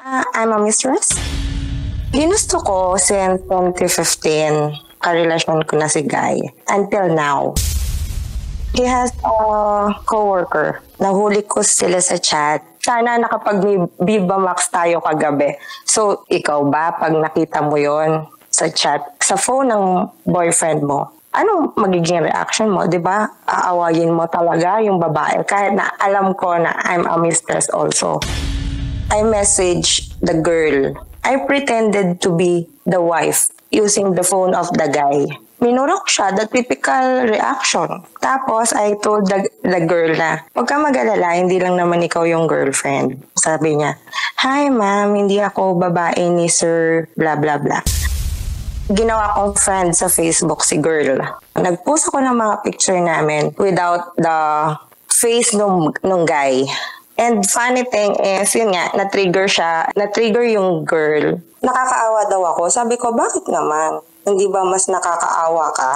I'm a mistress. Ginusto ko since 2015. Karelasyon ko na si Guy. Until now. He has a coworker. Nahuli ko sila sa chat. Sana nakapag-Viva Max tayo kagabi. So, ikaw ba, pag nakita mo yon sa chat, sa phone ng boyfriend mo, anong magiging reaction mo? Diba? Aawayin mo talaga yung babae. Kahit na alam ko na I'm a mistress also. I messaged the girl. I pretended to be the wife using the phone of the guy. Minura ko siya, the typical reaction. Tapos, I told the girl na, huwag ka mag-alala, hindi lang naman ikaw yung girlfriend. Sabi niya, hi ma'am, hindi ako babae ni sir, blah blah blah. Ginawa kong friend sa Facebook si girl. Nag-post ako ng mga picture namin without the face nung guy. And funny thing is, yun nga, na-trigger siya, na-trigger yung girl. Nakakaawa daw ako. Sabi ko, bakit naman? Hindi ba mas nakakaawa ka?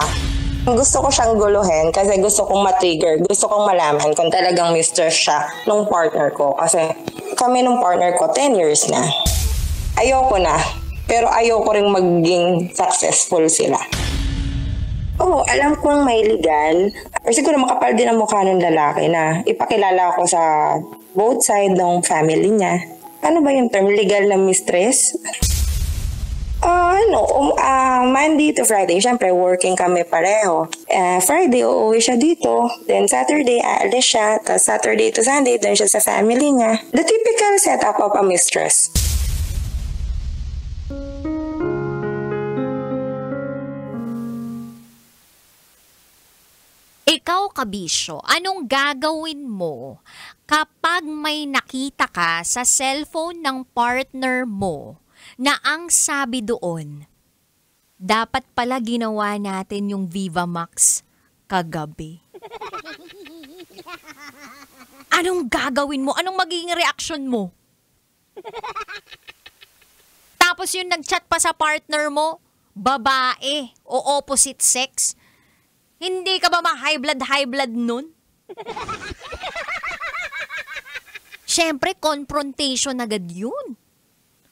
Gusto ko siyang guluhin kasi gusto kong ma-trigger. Gusto kong malaman kung talagang mistress siya nung partner ko. Kasi kami nung partner ko, 10 years na. Ayoko na. Pero ayoko rin maging successful sila. Oo, alam kong may legal. Or siguro makapal din ang mukha ng lalaki na ipakilala ko sa both side ng family niya. Ano ba yung term? Legal na mistress? Monday to Friday, syempre working kami pareho. Friday, uuwi siya dito. Then Saturday, aalis siya. Tapos Saturday to Sunday, doon siya sa family niya. The typical setup of a mistress. Ikaw, kabisyo, anong gagawin mo kapag may nakita ka sa cellphone ng partner mo na ang sabi doon, dapat pala ginawa natin yung Viva Max kagabi? Anong gagawin mo? Anong magiging reaction mo? Tapos yung nag-chat pa sa partner mo, babae o opposite sex, hindi ka ba ma-high blood nun? Siyempre, confrontation agad yun.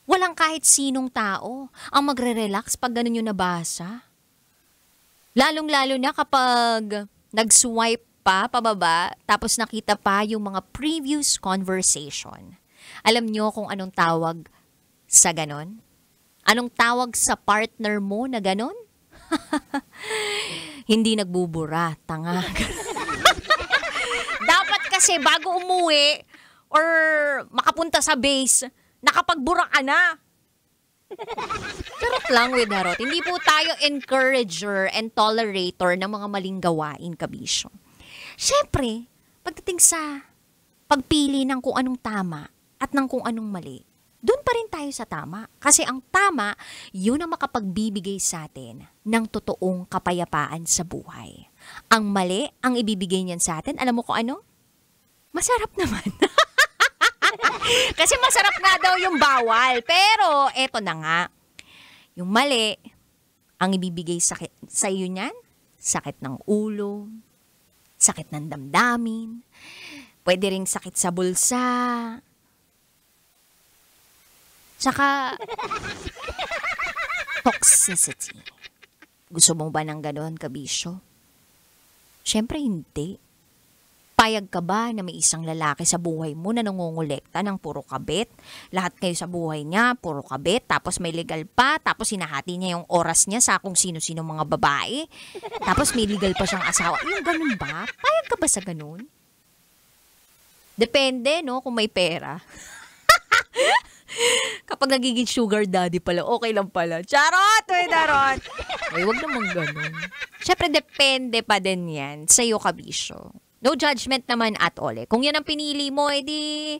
Walang kahit sinong tao ang magre-relax pag ganun yung nabasa. Lalong-lalo na kapag nag-swipe pa pababa tapos nakita pa yung mga previous conversation. Alam nyo kung anong tawag sa ganon? Anong tawag sa partner mo na ganon? Hindi nagbubura, tanga. Dapat kasi bago umuwi or makapunta sa base, nakapagbura ka na. Charot lang with Harot. Hindi po tayo encourager and tolerator ng mga maling gawain, kabisyo. Siyempre, pagdating sa pagpili ng kung anong tama at ng kung anong mali, doon pa rin tayo sa tama. Kasi ang tama, yun ang makapagbibigay sa atin ng totoong kapayapaan sa buhay. Ang mali, ang ibibigay niyan sa atin, alam mo kung ano? Masarap naman. Kasi masarap nga daw yung bawal. Pero, eto na nga. Yung mali, ang ibibigay sa iyo niyan, sakit ng ulo, sakit ng damdamin, pwede ring sakit sa bulsa, tsaka toxicity. Gusto mo ba ng ganon, kabisyo? Siyempre hindi. Payag ka ba na may isang lalaki sa buhay mo na nangongolekta ng puro kabit? Lahat kayo sa buhay niya, puro kabit, tapos may legal pa, tapos hinahati niya yung oras niya sa kung sino-sino mga babae, tapos may legal pa siyang asawa. Yung ganun ba? Payag ka ba sa ganun? Depende, no, kung may pera. Kapag nagiging sugar daddy pala, okay lang pala. Charot! May darot! Ay, wag naman ganun. Siyempre, depende pa din yan sa'yo, kabisyo. No judgment naman at all. Kung yan ang pinili mo, edi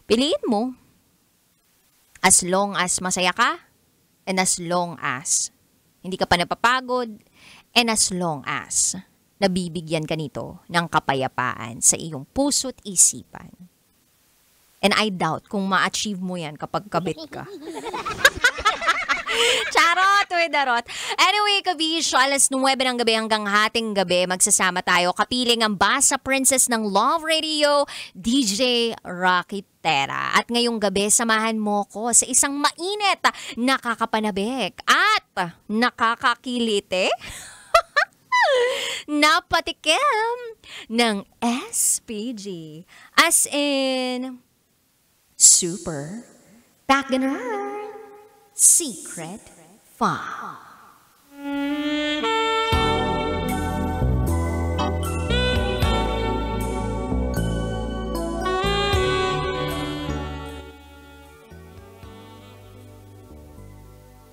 piliin mo. As long as masaya ka, and as long as hindi ka pa napapagod, and as long as nabibigyan ka nito ng kapayapaan sa iyong puso't isipan. And I doubt kung ma-achieve mo yan kapag kabit ka. Charot, we darot. Anyway, kabisyo, alas 9 ng gabi hanggang hating gabi, magsasama tayo kapiling ang Basa Princess ng Love Radio, DJ Rocky Terra. At ngayong gabi, samahan mo ko sa isang mainit, nakakapanabik at nakakakilite na patikim ng SPG. As in, Super Pagner Secret File.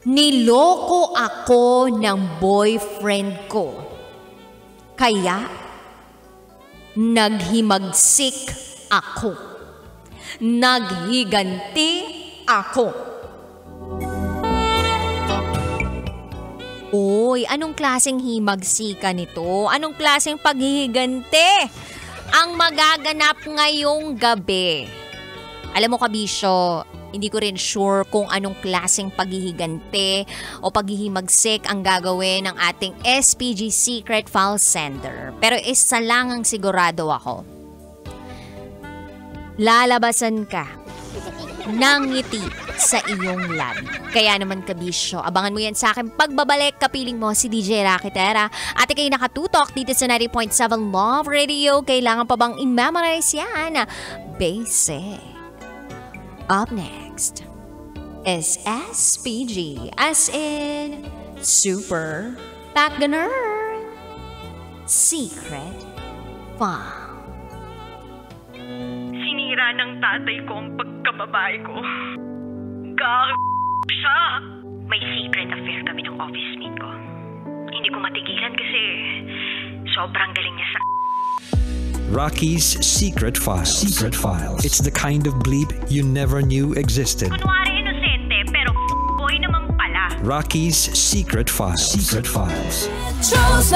Niloko ako ng boyfriend ko. Kaya, naghimagsik ako. Naghiganti ako. Uy, anong klaseng himagsika nito? Anong klaseng paghihiganti ang magaganap ngayong gabi? Alam mo, kabisyo, hindi ko rin sure kung anong klaseng paghihigante o paghihimagsik ang gagawin ng ating SPG Secret File Sender. Pero isa lang ang sigurado ako. Lalabasan ka ng ngiti sa iyong labi. Kaya naman, kabisyo, abangan mo yan sa akin pagbabalik. Kapiling mo si DJ Rocky Terra. At ikay nakatutok dito sa 90.7 Love Radio. Kailangan pa bang i-memorize yan? Basic. Up next is SPG, as in Super Pagner Secret File. Sinira ng tatay ko ang pagkababae ko. Siya. May secret affair kami ng office mate ko. Hindi ko matigilan kasi sobrang galing niya sa... Rocky's Secret Files. Secret Files. It's the kind of bleep you never knew existed. Kunwari inosente, pero boy naman pala. Rocky's Secret Files. Secret Files. Chose